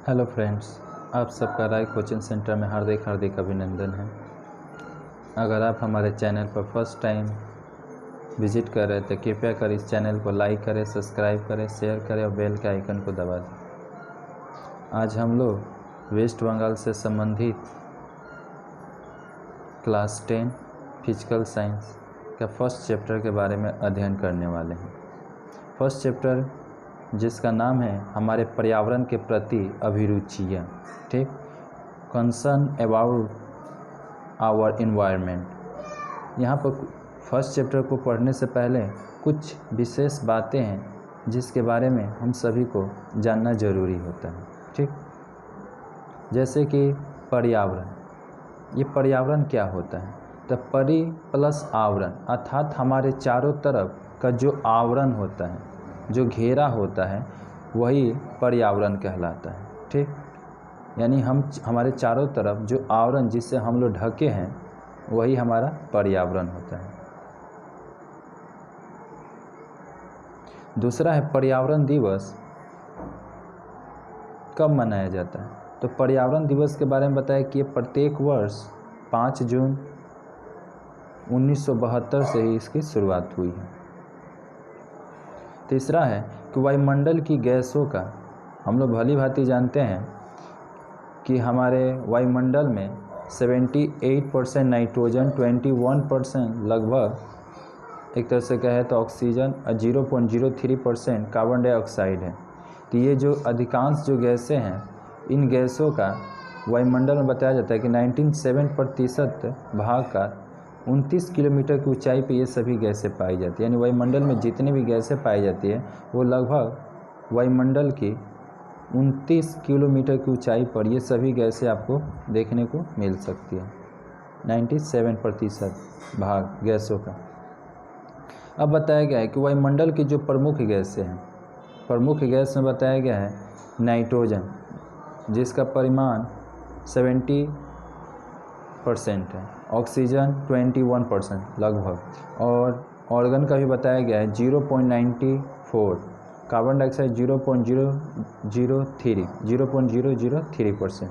Hello friends, आप सबका राय coaching centre में हार्दिक अभिनंदन है। अगर आप हमारे चैनल पर फर्स्ट टाइम विजिट कर रहे हैं तो कृपया कर इस चैनल को लाइक करें, सब्सक्राइब करें, शेयर करें और बेल के आइकन को दबा दें। आज हम लोग वेस्ट बंगाल से संबंधित क्लास 10 फिजिकल साइंस का फर्स्ट चैप्टर के बारे में अध्ययन करने वाले हैं। फर्स्ट चैप्टर जिसका नाम है हमारे पर्यावरण के प्रति अभिरुचियाँ, ठीक, कंसर्न अबाउट आवर इन्वायरमेंट। यहाँ पर फर्स्ट चैप्टर को पढ़ने से पहले कुछ विशेष बातें हैं जिसके बारे में हम सभी को जानना जरूरी होता है, ठीक। जैसे कि पर्यावरण, ये पर्यावरण क्या होता है? तो परि प्लस आवरण, अर्थात हमारे चारों तरफ का जो आवरण होता है, जो घेरा होता है, वही पर्यावरण कहलाता है, ठीक। यानी हमारे चारों तरफ जो आवरण जिससे हम लोग ढके हैं वही हमारा पर्यावरण होता है। दूसरा है पर्यावरण दिवस कब मनाया जाता है? तो पर्यावरण दिवस के बारे में बताया कि प्रत्येक वर्ष 5 जून 1972 से ही इसकी शुरुआत हुई है। तीसरा है कि वायुमंडल की गैसों का, हम लोग भली भांति जानते हैं कि हमारे वायुमंडल में 78% नाइट्रोजन, 21% लगभग एक तरह से कहे तो ऑक्सीजन और 0.03% कार्बन डाइऑक्साइड है। तो ये जो अधिकांश जो गैसें हैं, इन गैसों का वायुमंडल में बताया जाता है कि 97% भाग का 29 किलोमीटर की ऊंचाई पे ये सभी गैसें पाई जाती है। यानी वायुमंडल में जितनी भी गैसें पाई जाती है वो लगभग वायुमंडल की 29 किलोमीटर की ऊंचाई पर ये सभी गैसें आपको देखने को मिल सकती है, 97% भाग गैसों का। अब बताया गया है कि वायुमंडल की जो प्रमुख गैसें हैं, प्रमुख गैस में बताया गया है नाइट्रोजन, जिसका परिमाण 70% है, ऑक्सीजन 21% लगभग, और ऑर्गन का भी बताया गया है 0.94, कार्बन डाइऑक्साइड 0.003%।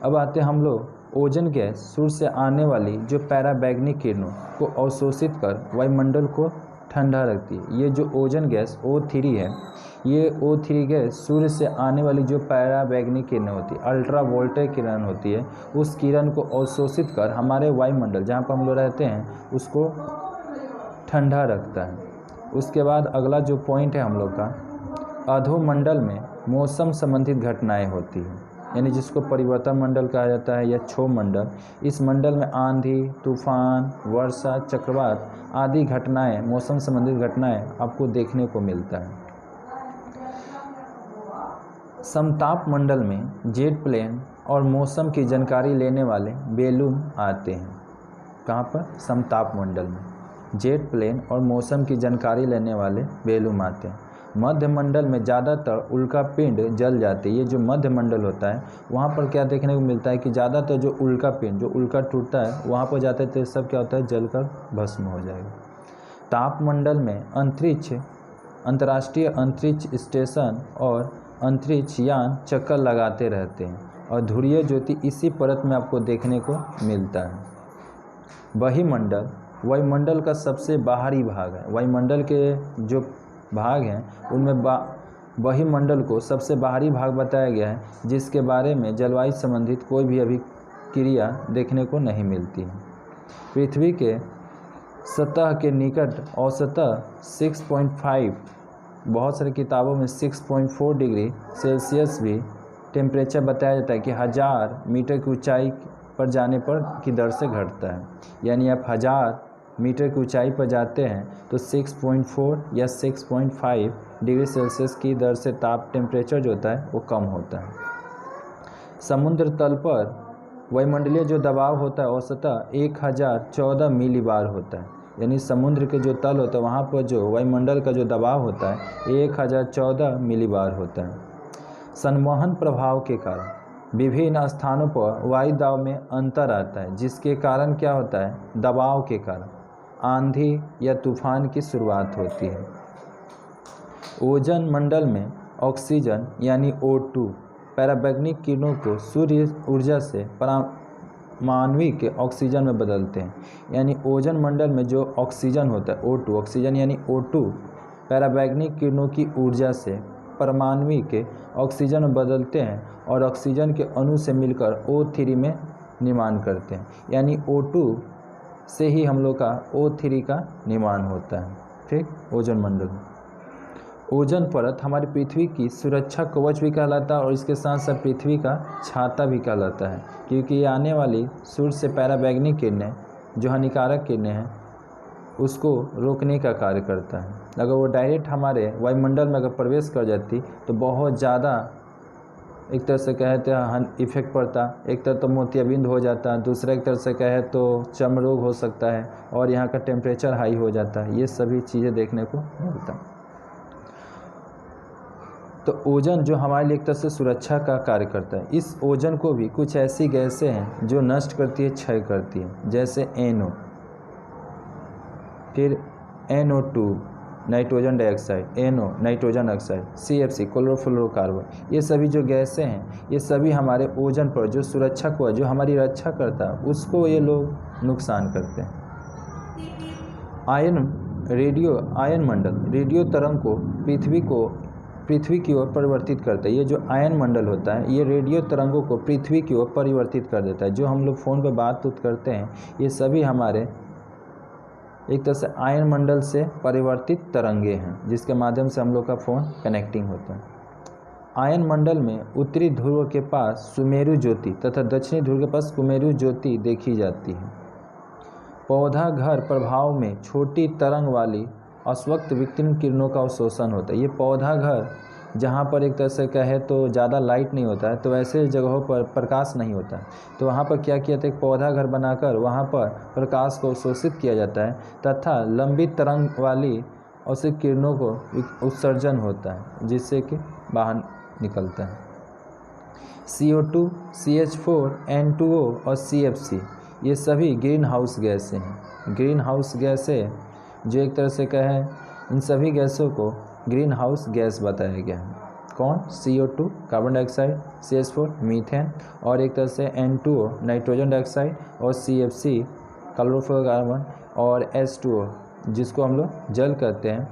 अब आते हैं हम लोग ओजोन गैस, सूर्य से आने वाली जो पैराबैंगनी किरणों को अवशोषित कर वायुमंडल को ठंडा रखती है। ये जो ओजोन गैस O3 है, ये O3 गैस सूर्य से आने वाली जो पैराबैंगनी किरणें होती है, अल्ट्रा वोल्टेज किरण होती है, उस किरण को अवशोषित कर हमारे वायुमंडल जहाँ पर हम लोग रहते हैं उसको ठंडा रखता है। उसके बाद अगला जो पॉइंट है हम लोग का, अधोमंडल में मौसम संबंधित घटनाएं होती हैं, यानी जिसको परिवर्तन मंडल कहा जाता है या क्षोभ मंडल। इस मंडल में आंधी, तूफान, वर्षा, चक्रवात आदि घटनाएं, मौसम संबंधित घटनाएं आपको देखने को मिलता है। समताप मंडल में जेट प्लेन और मौसम की जानकारी लेने वाले बेलूम आते हैं। कहाँ पर? समताप मंडल में जेट प्लेन और मौसम की जानकारी लेने वाले बेलूम आते हैं। मध्य मंडल में ज़्यादातर उल्का पिंड जल जाते हैं। ये जो मध्य मंडल होता है वहाँ पर क्या देखने को मिलता है कि ज़्यादातर जो उल्का पिंड, जो उल्का टूटता है, वहाँ पर जाते थे सब क्या होता है, जलकर भस्म हो जाएगा। तापमंडल में अंतरिक्ष, अंतर्राष्ट्रीय अंतरिक्ष स्टेशन और अंतरिक्ष यान चक्कर लगाते रहते हैं और ध्रुवीय ज्योति इसी परत में आपको देखने को मिलता है। बहिमंडल वायुमंडल का सबसे बाहरी भाग है। वायुमंडल के जो भाग हैं उनमें बहिमंडल को सबसे बाहरी भाग बताया गया है, जिसके बारे में जलवायु संबंधित कोई भी अभिक्रिया देखने को नहीं मिलती है। पृथ्वी के सतह के निकट औसतः 6.5, बहुत सारी किताबों में 6.4 डिग्री सेल्सियस भी टेम्परेचर बताया जाता है कि 1000 मीटर की ऊंचाई पर जाने पर की दर से घटता है। यानी आप 1000 मीटर की ऊंचाई पर जाते हैं तो 6.4 या 6.5 डिग्री सेल्सियस की दर से ताप टेम्परेचर जो होता है वो कम होता है। समुद्र तल पर वायुमंडलीय जो दबाव होता है औसतः 1014 मिलीबार होता है। यानी समुद्र के जो तल होता है वहाँ पर जो वायुमंडल का जो दबाव होता है 1014 मिलीबार होता है। संवहन प्रभाव के कारण विभिन्न स्थानों पर वायु दाब में अंतर आता है, जिसके कारण क्या होता है, दबाव के कारण आंधी या तूफान की शुरुआत होती है। ओजोन मंडल में ऑक्सीजन यानी O2 पराबैंगनी किरणों को सूर्य ऊर्जा से परमाणविक ऑक्सीजन में बदलते हैं। यानी ओजोन मंडल में जो ऑक्सीजन होता है O2, ऑक्सीजन यानी O2 पराबैंगनी किरणों की ऊर्जा से परमाणविक ऑक्सीजन में बदलते हैं और ऑक्सीजन के अणु से मिलकर O3 में निर्माण करते हैं। यानी O2 से ही हम लोग का O3 का निर्माण होता है। ठीक, ओजोन मंडल। ओजोन परत हमारी पृथ्वी की सुरक्षा कवच भी कहलाता है और इसके साथ साथ पृथ्वी का छाता भी कहलाता है, क्योंकि ये आने वाली सूर्य से पराबैंगनी किरणें जो हानिकारक किरणें हैं उसको रोकने का कार्य करता है। अगर वो डायरेक्ट हमारे वायुमंडल में अगर प्रवेश कर जाती तो बहुत ज़्यादा एक तरह से कहे तो इफेक्ट पड़ता, एक तरह तो मोतियाबिंद हो जाता, दूसरा एक तरह से कहे तो चर्म रोग हो सकता है और यहाँ का टेम्परेचर हाई हो जाता है। ये सभी चीज़ें देखने को मिलता। तो ओजोन जो हमारे लिए एक तरह से सुरक्षा का कार्य करता है। इस ओजोन को भी कुछ ऐसी गैसें हैं जो नष्ट करती है, क्षय करती है, जैसे NO, फिर NO2 nitrogen dioxide, NO nitrogen oxide, CFC chlorofluorocarbon, ये सभी जो गैसें हैं ये सभी हमारे ओजोन पर जो सुरक्षा को जो हमारी रक्षा करता है उसको ये लोग नुकसान करते हैं। आयन मंडल रेडियो तरंग को पृथ्वी की ओर परिवर्तित करता है। ये जो आयन मंडल होता है ये रेडियो तरंगों को पृथ्वी की ओर परिवर्तित कर देता है। जो हम लोग फ़ोन पर बात करते हैं ये सभी हमारे एक तरह से आयन मंडल से परिवर्तित तरंगे हैं, जिसके माध्यम से हम लोग का फ़ोन कनेक्टिंग होता है। आयन मंडल में उत्तरी ध्रुव के पास सुमेरु ज्योति तथा दक्षिणी ध्रुव के पास कुमेरु ज्योति देखी जाती है। पौधा घर प्रभाव में छोटी तरंग वाली अस्वक्त विकिरण किरणों का अवशोषण होता है। ये पौधा घर जहाँ पर एक तरह से कहे तो ज़्यादा लाइट नहीं होता है, तो ऐसे जगहों पर प्रकाश नहीं होता है, तो वहाँ पर क्या किया था, एक पौधा घर बनाकर वहाँ पर प्रकाश को अवशोषित किया जाता है तथा लंबी तरंग वाली औसत किरणों को उत्सर्जन होता है जिससे कि बाहर निकलता है। CO2, CH4, N2O और CFC ये सभी ग्रीन हाउस गैसें हैं। ग्रीन हाउस गैसें जो एक तरह से कहें इन सभी गैसों को ग्रीन हाउस गैस बताया गया है। कौन? CO2 carbon dioxide, CH4 methane और एक तरह से N2O नाइट्रोजन डाइऑक्साइड और CFC क्लोरोफ्लोरोकार्बन और H2O जिसको हम लोग जल कहते हैं,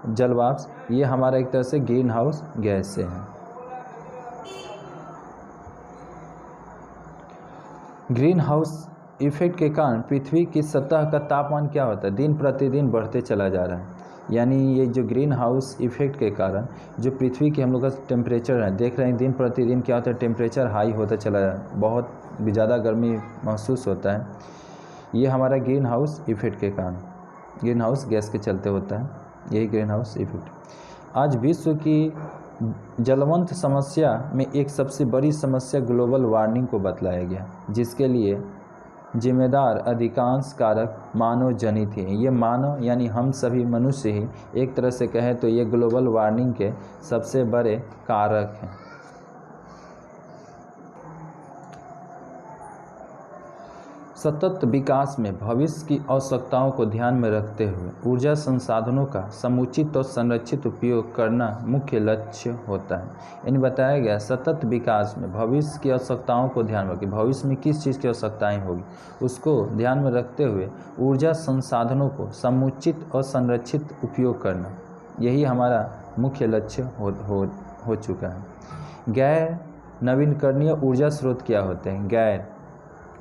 जल वाष्प, ये हमारा एक तरह से ग्रीन हाउस गैस से है। ग्रीन हाउस इफेक्ट के कारण पृथ्वी की सतह का तापमान क्या होता है, दिन प्रतिदिन बढ़ते चला जा रहा है। यानी ये जो ग्रीन हाउस इफेक्ट के कारण जो पृथ्वी के हम लोग का टेम्परेचर है देख रहे हैं, दिन प्रतिदिन क्या होता है, टेम्परेचर हाई होता चला जा रहा है, बहुत ज़्यादा गर्मी महसूस होता है। ये हमारा ग्रीन हाउस इफेक्ट के कारण, ग्रीन हाउस गैस के चलते होता है, यही ग्रीन हाउस इफेक्ट। आज विश्व की जलवंत समस्या में एक सबसे बड़ी समस्या ग्लोबल वार्मिंग को बतलाया गया, जिसके लिए जिम्मेदार अधिकांश कारक मानव जनित हैं। ये मानव यानी हम सभी मनुष्य ही एक तरह से कहें तो ये ग्लोबल वार्मिंग के सबसे बड़े कारक हैं। सतत विकास में भविष्य की आवश्यकताओं को ध्यान में रखते हुए ऊर्जा संसाधनों का समुचित और संरक्षित उपयोग करना मुख्य लक्ष्य होता है। यानी बताया गया सतत विकास में भविष्य की आवश्यकताओं को ध्यान में रखें, भविष्य में किस चीज़ की आवश्यकताएं होगी उसको ध्यान में रखते हुए ऊर्जा संसाधनों को समुचित और संरक्षित उपयोग करना, यही हमारा मुख्य लक्ष्य हो चुका है। गैर नवीनकरणीय ऊर्जा स्रोत क्या होते हैं? गैर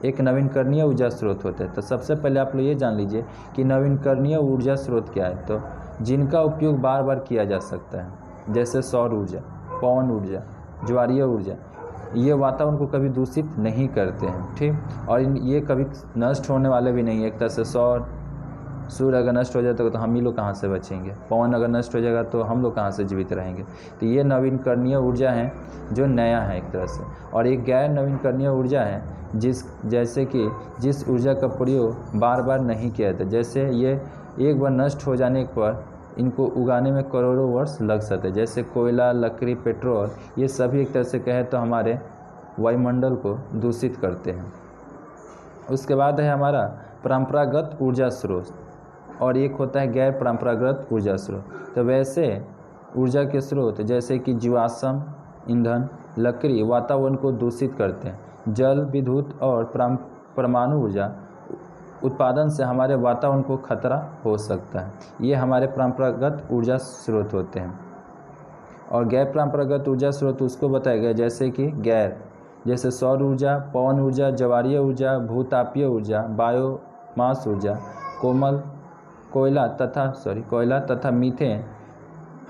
एक नवीनकरणीय ऊर्जा स्रोत होता है। तो सबसे पहले आप लोग ये जान लीजिए कि नवीनकरणीय ऊर्जा स्रोत क्या है। तो जिनका उपयोग बार बार किया जा सकता है, जैसे सौर ऊर्जा, पवन ऊर्जा, ज्वारीय ऊर्जा, ये वातावरण को कभी दूषित नहीं करते हैं, ठीक, और ये कभी नष्ट होने वाले भी नहीं है। एक तरह से सूर्य अगर नष्ट हो जाता है तो हम ही लोग कहाँ से बचेंगे, पवन अगर नष्ट हो जाएगा तो हम लोग कहाँ से जीवित रहेंगे। तो ये नवीनकरणीय ऊर्जा है जो नया है एक तरह से, और एक गैर नवीनकरणीय ऊर्जा है जैसे कि जिस ऊर्जा का प्रयोग बार बार नहीं किया जाता, जैसे ये एक बार नष्ट हो जाने पर इनको उगाने में करोड़ों वर्ष लग सकते हैं, जैसे कोयला, लकड़ी, पेट्रोल, ये सभी एक तरह से कहे तो हमारे वायुमंडल को दूषित करते हैं। उसके बाद है हमारा परंपरागत ऊर्जा स्रोत और एक होता है गैर परंपरागत ऊर्जा स्रोत। तो वैसे ऊर्जा के स्रोत जैसे कि जीवाश्म ईंधन, लकड़ी वातावरण को दूषित करते हैं। जल, विद्युत और परमाणु ऊर्जा उत्पादन से हमारे वातावरण को खतरा हो सकता है। ये हमारे परंपरागत ऊर्जा स्रोत होते हैं। और गैर परंपरागत ऊर्जा स्रोत उसको बताया गया जैसे कि जैसे सौर ऊर्जा, पवन ऊर्जा, ज्वारीय ऊर्जा, भूतापीय ऊर्जा, बायोमास ऊर्जा, कोयला तथा मीथेन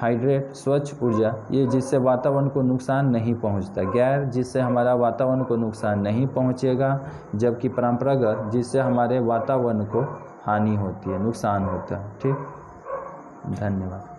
हाइड्रेट, स्वच्छ ऊर्जा, ये जिससे वातावरण को नुकसान नहीं पहुंचता। गैर जिससे हमारा वातावरण को नुकसान नहीं पहुंचेगा, जबकि परंपरागत जिससे हमारे वातावरण को हानि होती है, नुकसान होता है। ठीक, धन्यवाद।